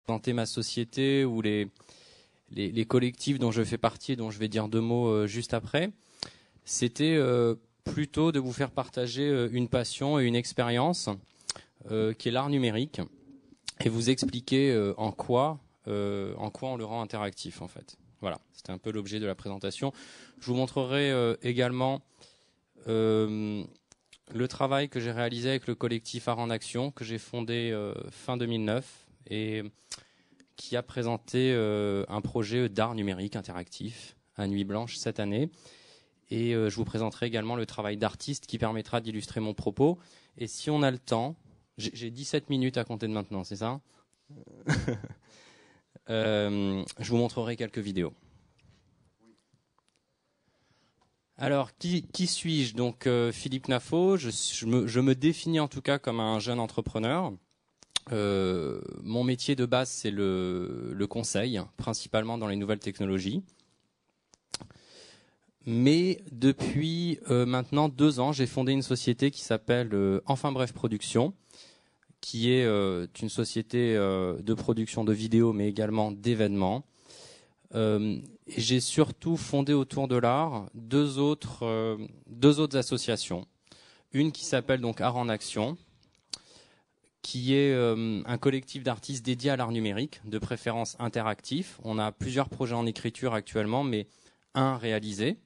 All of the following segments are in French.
présenter ma société ou les collectifs dont je fais partie et dont je vais dire deux mots juste après, c'était plutôt de vous faire partager une passion et une expérience qui est l'art numérique et vous expliquer en quoi on le rend interactif en fait. Voilà, c'était un peu l'objet de la présentation. Je vous montrerai également le travail que j'ai réalisé avec le collectif Art en Action que j'ai fondé fin 2009 et qui a présenté un projet d'art numérique interactif à Nuit Blanche cette année. Et je vous présenterai également le travail d'artiste qui permettra d'illustrer mon propos. Et si on a le temps, j'ai 17 minutes à compter de maintenant, c'est ça? Je vous montrerai quelques vidéos. Alors, qui suis-je? Donc, Philippe Nafo, je me définis en tout cas comme un jeune entrepreneur. Mon métier de base, c'est le conseil, principalement dans les nouvelles technologies. Mais depuis maintenant 2 ans, j'ai fondé une société qui s'appelle Enfin Bref Production, qui est une société de production de vidéos, mais également d'événements. Et j'ai surtout fondé autour de l'art deux autres associations. Une qui s'appelle donc Art en Action, qui est un collectif d'artistes dédié à l'art numérique, de préférence interactif. On a plusieurs projets en écriture actuellement, mais un réalisé,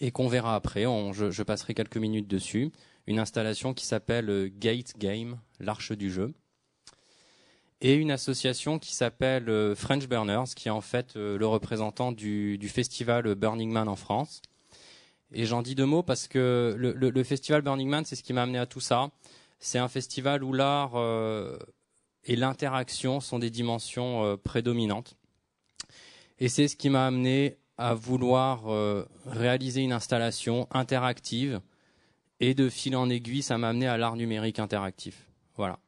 et qu'on verra après. Je passerai quelques minutes dessus. Une installation qui s'appelle Gate Game, l'Arche du jeu. Et une association qui s'appelle French Burners, qui est en fait le représentant du festival Burning Man en France. Et j'en dis 2 mots parce que le festival Burning Man, c'est ce qui m'a amené à tout ça. C'est un festival où l'art et l'interaction sont des dimensions prédominantes. Et c'est ce qui m'a amené à vouloir réaliser une installation interactive. Et de fil en aiguille, ça m'a amené à l'art numérique interactif. Voilà.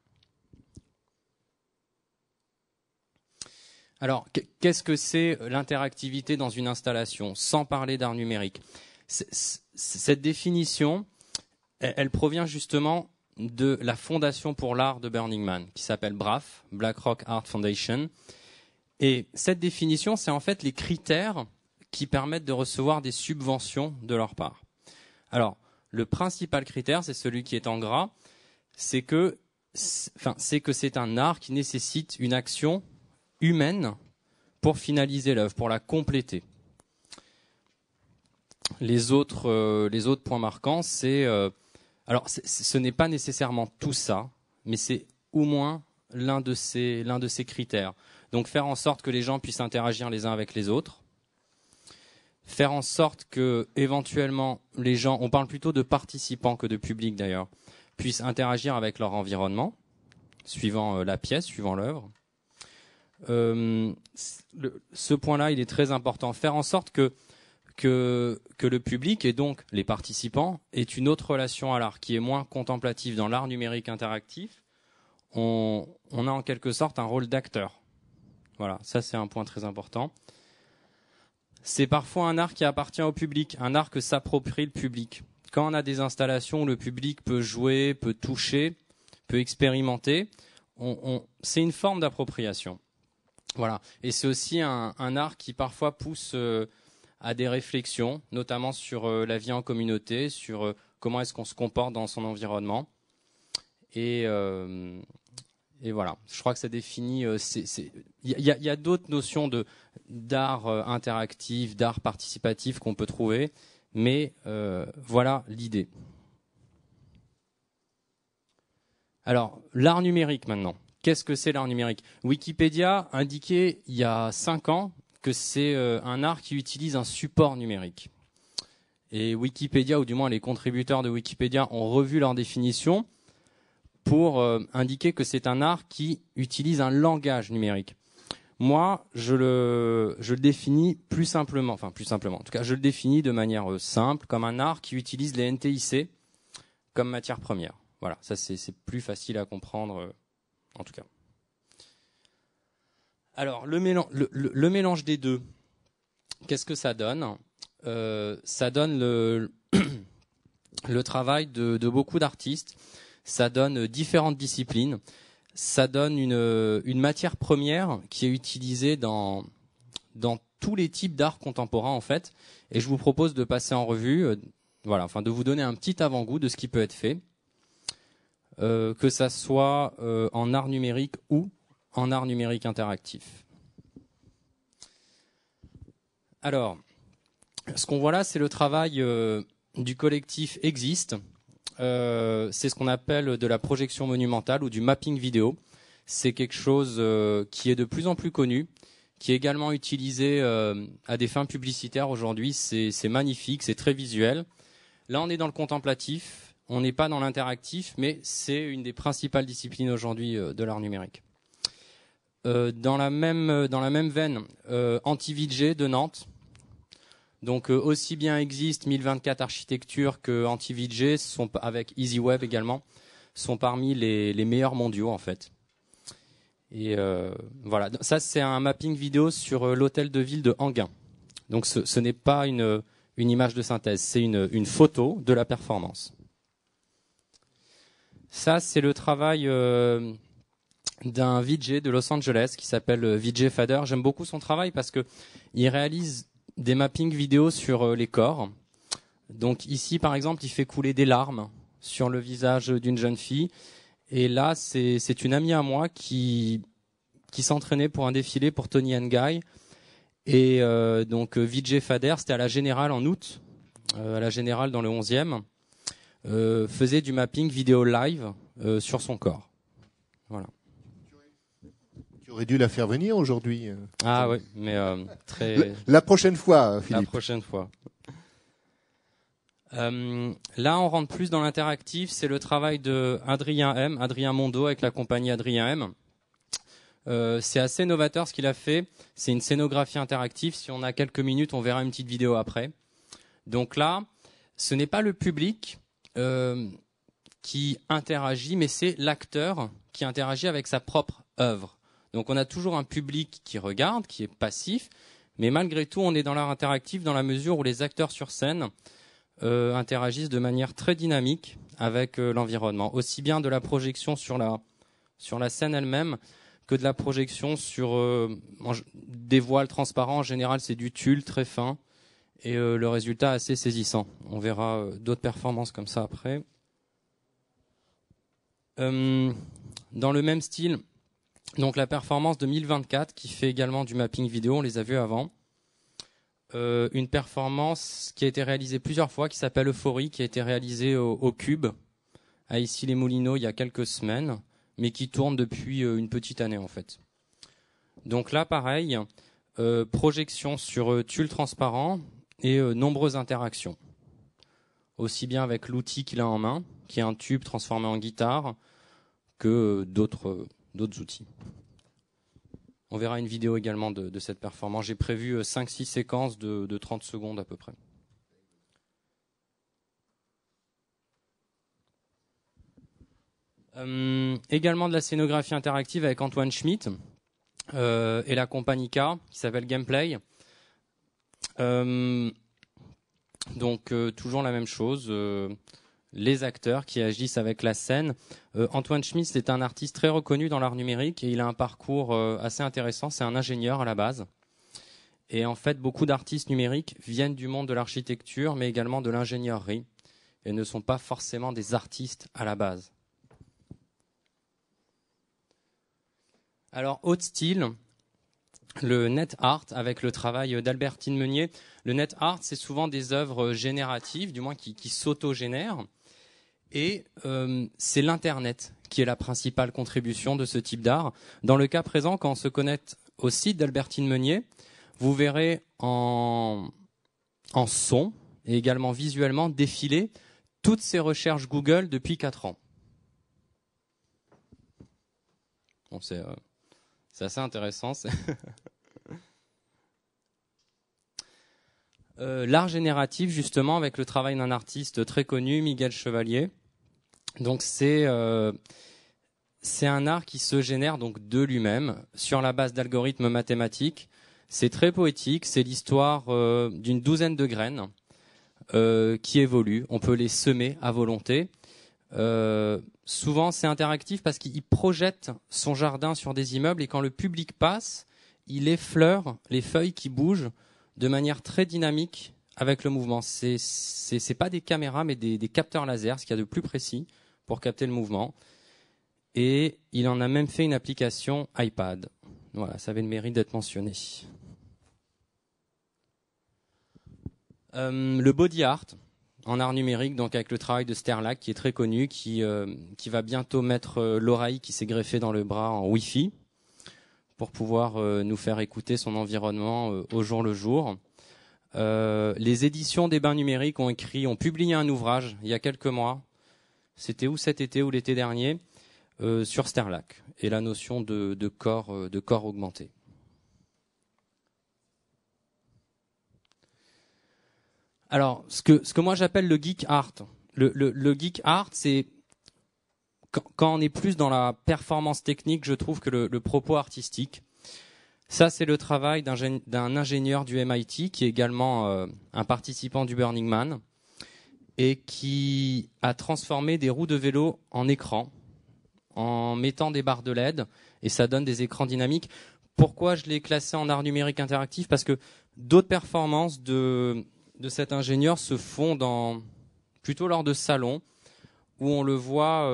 Alors, qu'est-ce que c'est l'interactivité dans une installation, sans parler d'art numérique? Cette définition, elle provient justement de la Fondation pour l'art de Burning Man, qui s'appelle BRAF, Black Rock Art Foundation. Et cette définition, c'est en fait les critères qui permettent de recevoir des subventions de leur part. Alors, le principal critère, c'est celui qui est en gras, c'est que c'est un art qui nécessite une action humaine pour finaliser l'œuvre, pour la compléter. Les autres points marquants, c'est alors ce n'est pas nécessairement tout ça, mais c'est au moins l'un de ces critères. Donc faire en sorte que les gens puissent interagir les uns avec les autres, faire en sorte que éventuellement les gens, on parle plutôt de participants que de public d'ailleurs, puissent interagir avec leur environnement, suivant la pièce, suivant l'œuvre. Ce point-là, il est très important. Faire en sorte que le public et donc les participants aient une autre relation à l'art qui est moins contemplative. Dans l'art numérique interactif, on a en quelque sorte un rôle d'acteur. Voilà, ça c'est un point très important. C'est parfois un art qui appartient au public, un art que s'approprie le public. Quand on a des installations où le public peut jouer, peut toucher, peut expérimenter, c'est une forme d'appropriation. Voilà. Et c'est aussi un art qui parfois pousse à des réflexions, notamment sur la vie en communauté, sur comment est-ce qu'on se comporte dans son environnement. Et voilà. Je crois que ça définit. Il y a d'autres notions d'art interactif, d'art participatif qu'on peut trouver, mais voilà l'idée. Alors, l'art numérique maintenant. Qu'est-ce que c'est l'art numérique? Wikipédia indiquait il y a 5 ans que c'est un art qui utilise un support numérique. Et Wikipédia, ou du moins les contributeurs de Wikipédia, ont revu leur définition pour indiquer que c'est un art qui utilise un langage numérique. Moi, je le définis plus simplement, en tout cas, je le définis de manière simple, comme un art qui utilise les NTIC comme matière première. Voilà, ça c'est plus facile à comprendre. En tout cas. Alors, le mélange des deux, qu'est-ce que ça donne? Ça donne le travail de beaucoup d'artistes, ça donne différentes disciplines. ça donne une matière première qui est utilisée dans tous les types d'art contemporain en fait. Et je vous propose de passer en revue, voilà, enfin de vous donner un petit avant-goût de ce qui peut être fait, que ça soit en art numérique ou en art numérique interactif. Alors, ce qu'on voit là, c'est le travail du collectif Exist. C'est ce qu'on appelle de la projection monumentale ou du mapping vidéo. C'est quelque chose qui est de plus en plus connu, qui est également utilisé à des fins publicitaires aujourd'hui. C'est magnifique, c'est très visuel. Là, on est dans le contemplatif, on n'est pas dans l'interactif, mais c'est une des principales disciplines aujourd'hui de l'art numérique. Dans la même veine, AntiVJ de Nantes. Donc aussi bien Exist 1024 Architecture que AntiVJ sont avec EasyWeb également sont parmi les meilleurs mondiaux en fait. Et voilà, ça c'est un mapping vidéo sur l'hôtel de ville de Enghien. Donc ce n'est pas une image de synthèse, c'est une photo de la performance. Ça c'est le travail d'un VJ de Los Angeles qui s'appelle VJ Fader. J'aime beaucoup son travail parce que il réalise des mappings vidéo sur les corps. Donc ici, par exemple, il fait couler des larmes sur le visage d'une jeune fille. Et là, c'est une amie à moi qui s'entraînait pour un défilé pour Tony & Guy. Et donc VJ Fader, c'était à la Générale en août, à la Générale dans le 11e, faisait du mapping vidéo live sur son corps. Voilà. Aurait dû la faire venir aujourd'hui. Ah oui, mais très. La prochaine fois, Philippe. La prochaine fois. Là, on rentre plus dans l'interactif. C'est le travail de Adrien Mondo avec la compagnie Adrien M. C'est assez novateur ce qu'il a fait. C'est une scénographie interactive. Si on a quelques minutes, on verra une petite vidéo après. Donc là, ce n'est pas le public qui interagit, mais c'est l'acteur qui interagit avec sa propre œuvre. Donc on a toujours un public qui regarde, qui est passif, mais malgré tout on est dans l'art interactif dans la mesure où les acteurs sur scène interagissent de manière très dynamique avec l'environnement, aussi bien de la projection sur la scène elle-même que de la projection sur des voiles transparents. En général c'est du tulle très fin et le résultat assez saisissant. On verra d'autres performances comme ça après. Dans le même style, donc la performance de 1024 qui fait également du mapping vidéo, on les a vus avant. Une performance qui a été réalisée plusieurs fois, qui s'appelle Euphorie, qui a été réalisée au Cube, à Issy-les-Moulineaux il y a quelques semaines, mais qui tourne depuis une petite année en fait. Donc là pareil, projection sur tulle transparent et nombreuses interactions. Aussi bien avec l'outil qu'il a en main, qui est un tube transformé en guitare, que d'autres outils. On verra une vidéo également de cette performance. J'ai prévu 5-6 séquences de 30 secondes à peu près. Également de la scénographie interactive avec Antoine Schmitt et la compagnie K qui s'appelle Gameplay. Donc toujours la même chose. Les acteurs qui agissent avec la scène. Antoine Schmitt est un artiste très reconnu dans l'art numérique et il a un parcours assez intéressant. C'est un ingénieur à la base. Et en fait, beaucoup d'artistes numériques viennent du monde de l'architecture, mais également de l'ingénierie, et ne sont pas forcément des artistes à la base. Alors, autre style, le net art avec le travail d'Albertine Meunier. Le net art, c'est souvent des œuvres génératives, du moins qui s'auto-génèrent. Et c'est l'Internet qui est la principale contribution de ce type d'art. Dans le cas présent, quand on se connecte au site d'Albertine Meunier, vous verrez en son et également visuellement défiler toutes ces recherches Google depuis 4 ans. Bon, c'est assez intéressant. L'art génératif, justement, avec le travail d'un artiste très connu, Miguel Chevalier. Donc c'est un art qui se génère donc de lui-même sur la base d'algorithmes mathématiques. C'est très poétique, c'est l'histoire d'une douzaine de graines qui évoluent. On peut les semer à volonté. souvent, c'est interactif parce qu'il projette son jardin sur des immeubles et quand le public passe, il effleure les feuilles qui bougent de manière très dynamique avec le mouvement. C'est pas des caméras, mais des capteurs laser, ce qu'il y a de plus précis pour capter le mouvement. Et il en a même fait une application iPad. Voilà, ça avait le mérite d'être mentionné. Le body art en art numérique, donc avec le travail de Sterlac qui est très connu, qui va bientôt mettre l'oreille qui s'est greffée dans le bras en Wi-Fi pour pouvoir nous faire écouter son environnement au jour le jour. Les éditions des Bains numériques ont publié un ouvrage il y a quelques mois. C'était ou cet été ou l'été dernier sur Sterlac et la notion de corps augmenté. Alors, ce que moi j'appelle le geek art. Le geek art, c'est quand on est plus dans la performance technique, je trouve que le propos artistique. Ça, c'est le travail d'un ingénieur du MIT qui est également un participant du Burning Man et qui a transformé des roues de vélo en écran en mettant des barres de LED et ça donne des écrans dynamiques. Pourquoi je l'ai classé en art numérique interactif? Parce que d'autres performances de cet ingénieur se font plutôt lors de salons où on le voit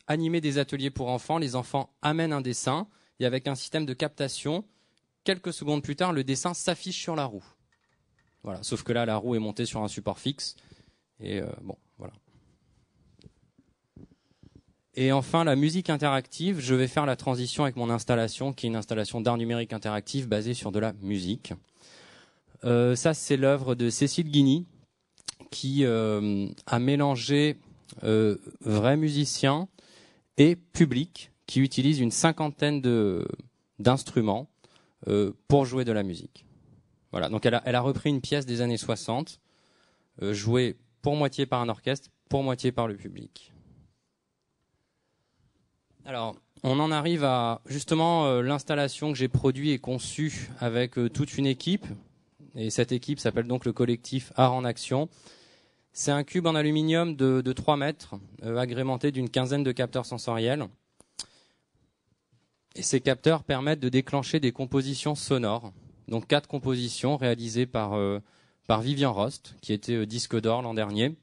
animer des ateliers pour enfants. Les enfants amènent un dessin et avec un système de captation, quelques secondes plus tard, le dessin s'affiche sur la roue. Voilà. Sauf que là, la roue est montée sur un support fixe. Et bon, voilà. Et enfin, la musique interactive, je vais faire la transition avec mon installation, qui est une installation d'art numérique interactif basée sur de la musique. Ça, c'est l'œuvre de Cécile Guigny, qui a mélangé vrais musiciens et public, qui utilisent une cinquantaine d'instruments pour jouer de la musique. Voilà. Donc, elle a repris une pièce des années 60, jouée pour moitié par un orchestre, pour moitié par le public. Alors, on en arrive à justement l'installation que j'ai produite et conçue avec toute une équipe. Et cette équipe s'appelle donc le collectif Art en Action. C'est un cube en aluminium de 3 mètres, agrémenté d'une quinzaine de capteurs sensoriels. Et ces capteurs permettent de déclencher des compositions sonores. Donc 4 compositions réalisées par Vivian Rost, qui était disque d'or l'an dernier.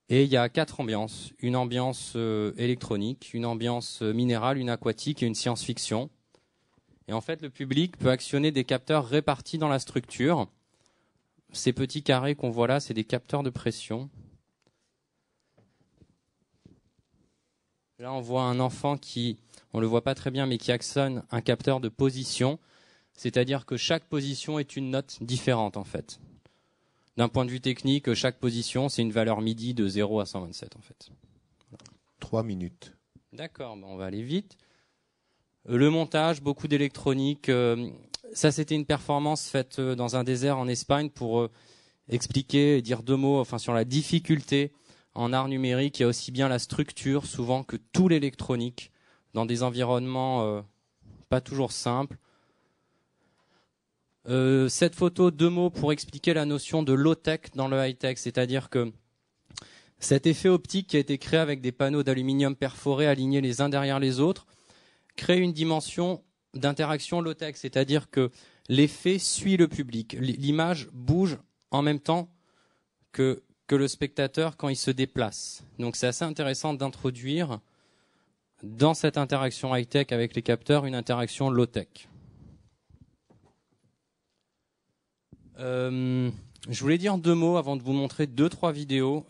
Et il y a 4 ambiances. Une ambiance électronique, une ambiance minérale, une aquatique et une science-fiction. Et en fait, le public peut actionner des capteurs répartis dans la structure. Ces petits carrés qu'on voit là, c'est des capteurs de pression. Là, on voit un enfant qui, on ne le voit pas très bien, mais qui actionne un capteur de position. C'est-à-dire que chaque position est une note différente, en fait. D'un point de vue technique, chaque position, c'est une valeur MIDI de 0 à 127, en fait. Voilà. 3 minutes. D'accord, on va aller vite. Le montage, beaucoup d'électronique. Ça, c'était une performance faite dans un désert en Espagne pour expliquer et dire 2 mots sur la difficulté en art numérique. Il y a aussi bien la structure, souvent, que tout l'électronique, dans des environnements pas toujours simples. Cette photo, 2 mots pour expliquer la notion de low-tech dans le high-tech, c'est-à-dire que cet effet optique qui a été créé avec des panneaux d'aluminium perforés alignés les uns derrière les autres crée une dimension d'interaction low-tech, c'est-à-dire que l'effet suit le public. L'image bouge en même temps que le spectateur quand il se déplace. Donc c'est assez intéressant d'introduire dans cette interaction high-tech avec les capteurs une interaction low-tech. Je voulais dire 2 mots avant de vous montrer 2-3 vidéos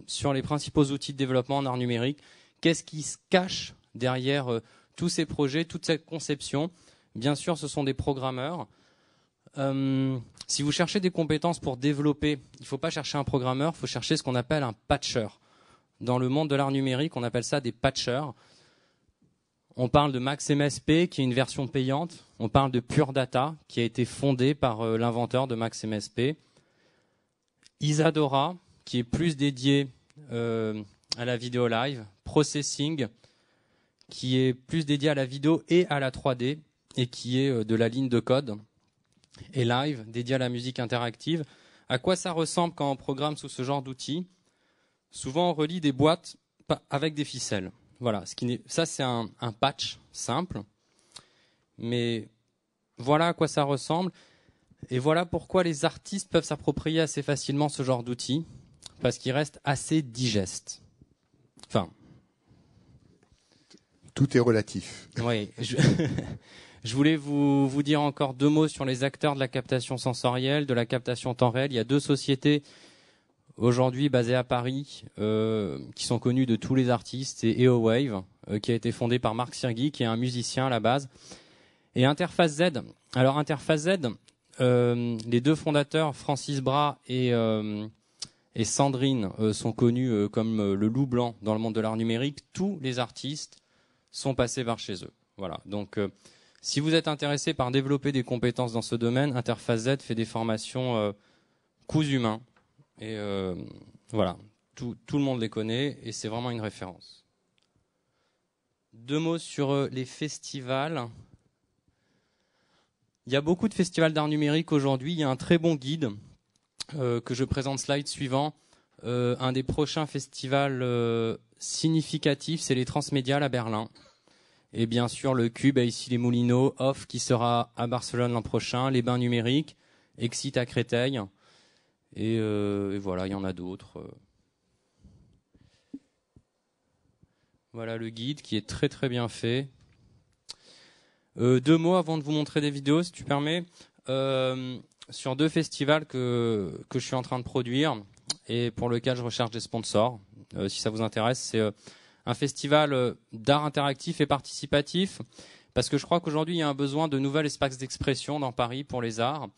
sur les principaux outils de développement en art numérique. Qu'est-ce qui se cache derrière tous ces projets, toute cette conception? Bien sûr, ce sont des programmeurs. Si vous cherchez des compétences pour développer, il ne faut pas chercher un programmeur, il faut chercher ce qu'on appelle un patcher. Dans le monde de l'art numérique, on appelle ça des patchers. On parle de MaxMSP, qui est une version payante. On parle de Pure Data, qui a été fondé par l'inventeur de MaxMSP. Isadora, qui est plus dédié à la vidéo live. Processing, qui est plus dédié à la vidéo et à la 3D, et qui est de la ligne de code. Et Live, dédié à la musique interactive. À quoi ça ressemble quand on programme sous ce genre d'outils? Souvent, on relie des boîtes avec des ficelles. Voilà, ça c'est un patch simple, mais voilà à quoi ça ressemble. Et voilà pourquoi les artistes peuvent s'approprier assez facilement ce genre d'outil, parce qu'il reste assez digeste. Enfin, tout est relatif. Oui, je voulais vous dire encore 2 mots sur les acteurs de la captation sensorielle, de la captation temps réel. Il y a 2 sociétés aujourd'hui basées à Paris qui sont connues de tous les artistes. C'est EOWave, qui a été fondé par Marc Sirgui, qui est un musicien à la base, et Interface Z. Alors Interface Z, les 2 fondateurs, Francis Bras et Sandrine, sont connus comme le loup blanc dans le monde de l'art numérique. Tous les artistes sont passés par chez eux. Voilà. Donc, si vous êtes intéressé par développer des compétences dans ce domaine, Interface Z fait des formations coûts humains. Et voilà, tout le monde les connaît et c'est vraiment une référence. 2 mots sur les festivals. Il y a beaucoup de festivals d'art numérique aujourd'hui. Il y a un très bon guide que je présente slide suivant. Un des prochains festivals significatifs, c'est les Transmédiales à Berlin. Et bien sûr, le Cube à Issy-les-Moulineaux, Off qui sera à Barcelone l'an prochain, les Bains numériques, Excite à Créteil. Et voilà, il y en a d'autres. Voilà le guide qui est très très bien fait. 2 mots avant de vous montrer des vidéos, si tu permets, sur 2 festivals que je suis en train de produire et pour lequel je recherche des sponsors. Si ça vous intéresse, c'est un festival d'art interactif et participatif, parce que je crois qu'aujourd'hui il y a un besoin de nouvel espace d'expression dans Paris pour les arts.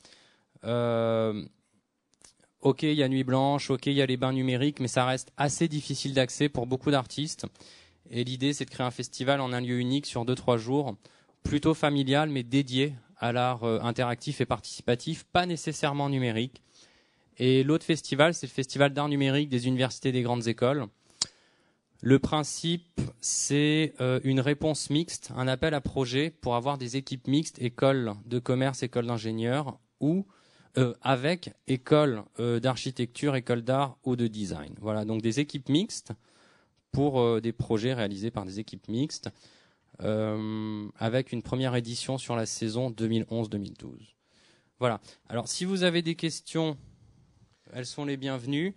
Ok, il y a Nuit Blanche, ok, il y a les bains numériques, mais ça reste assez difficile d'accès pour beaucoup d'artistes. Et l'idée, c'est de créer un festival en un lieu unique sur 2-3 jours, plutôt familial, mais dédié à l'art interactif et participatif, pas nécessairement numérique. Et l'autre festival, c'est le Festival d'art numérique des universités et des grandes écoles. Le principe, c'est une réponse mixte, un appel à projet pour avoir des équipes mixtes, écoles de commerce, écoles d'ingénieurs, ou avec école d'architecture, école d'art ou de design. Voilà, donc des équipes mixtes pour des projets réalisés par des équipes mixtes, avec une première édition sur la saison 2011-2012. Voilà. Alors, si vous avez des questions, elles sont les bienvenues.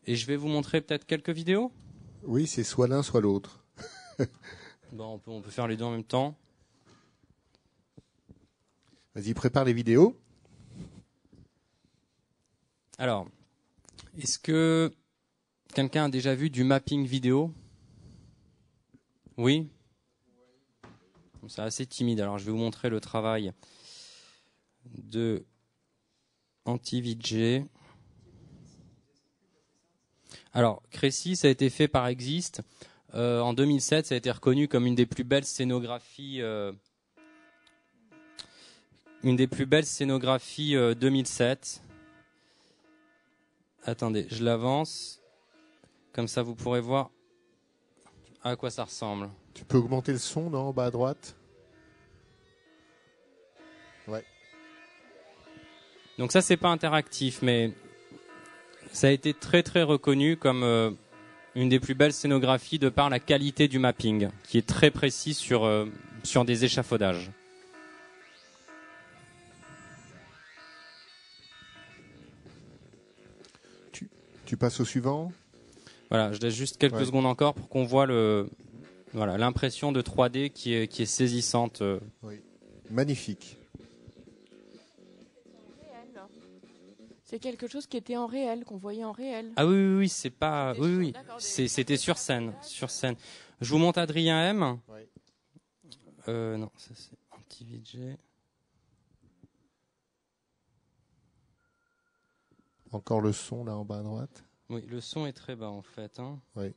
Et je vais vous montrer peut-être quelques vidéos. Oui, c'est soit l'un, soit l'autre. Bon, on peut faire les 2 en même temps. Vas-y, prépare les vidéos. Alors, est-ce que quelqu'un a déjà vu du mapping vidéo? Oui? C'est assez timide. Alors, je vais vous montrer le travail de AntiVJ. Alors, Crécy, ça a été fait par Exist. En 2007, ça a été reconnu comme une des plus belles scénographies 2007. Attendez, je l'avance. Comme ça, vous pourrez voir à quoi ça ressemble. Tu peux augmenter le son, non, en bas à droite? Ouais. Donc ça, c'est pas interactif, mais ça a été très très reconnu comme une des plus belles scénographies de par la qualité du mapping, qui est très précis sur des échafaudages. Tu passes au suivant? Voilà, je laisse juste quelques secondes encore pour qu'on voit l'impression de 3D qui est saisissante. Oui. Magnifique. C'est quelque chose qui était en réel, qu'on voyait en réel. Ah oui, c'est pas. Oui. C'était sur scène. Je vous montre Adrien M. Oui. Non, ça c'est AntiVJ. Encore le son là en bas à droite. Oui, le son est très bas en fait. Hein. Oui.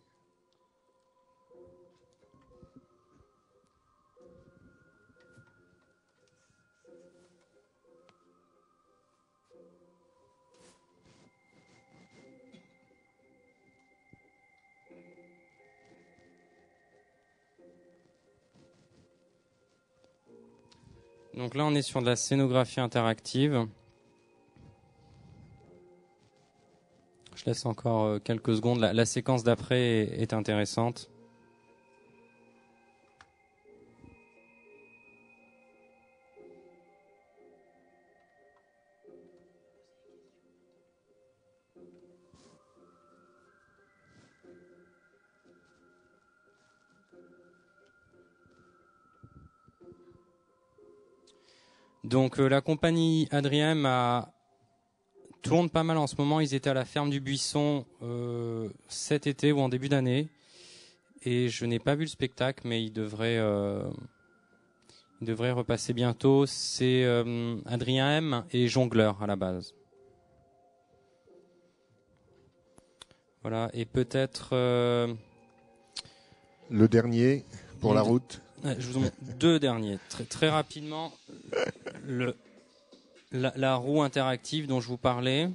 Donc là, on est sur de la scénographie interactive. Je laisse encore quelques secondes. La séquence d'après est intéressante. Donc la compagnie Adrien tourne pas mal en ce moment. Ils étaient à la ferme du Buisson cet été ou en début d'année. Et je n'ai pas vu le spectacle, mais il devrait repasser bientôt. C'est Adrien M et Jongleur à la base. Voilà, et peut-être... Le dernier, pour la route. Je vous en montre deux derniers. Très rapidement, la roue interactive dont je vous parlais.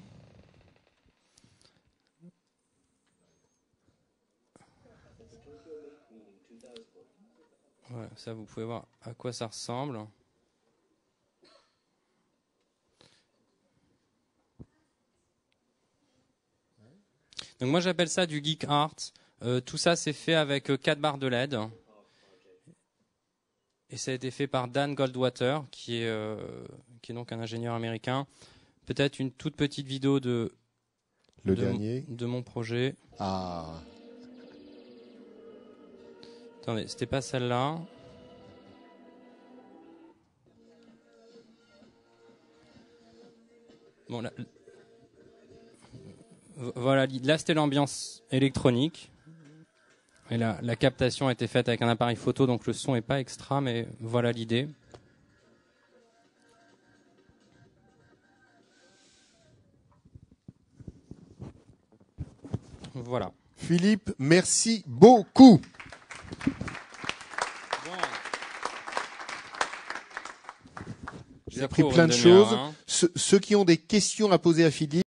Voilà, ça vous pouvez voir à quoi ça ressemble. Donc moi j'appelle ça du geek art. Tout ça c'est fait avec 4 barres de LED. Et ça a été fait par Dan Goldwater, qui est donc un ingénieur américain. Peut-être une toute petite vidéo de mon projet. Ah. Attendez, c'était pas celle-là. Bon, voilà, là c'était l'ambiance électronique. Et la captation a été faite avec un appareil photo, donc le son n'est pas extra, mais voilà l'idée. Voilà. Philippe, merci beaucoup. Bon. J'ai appris plein de choses. Ceux qui ont des questions à poser à Philippe,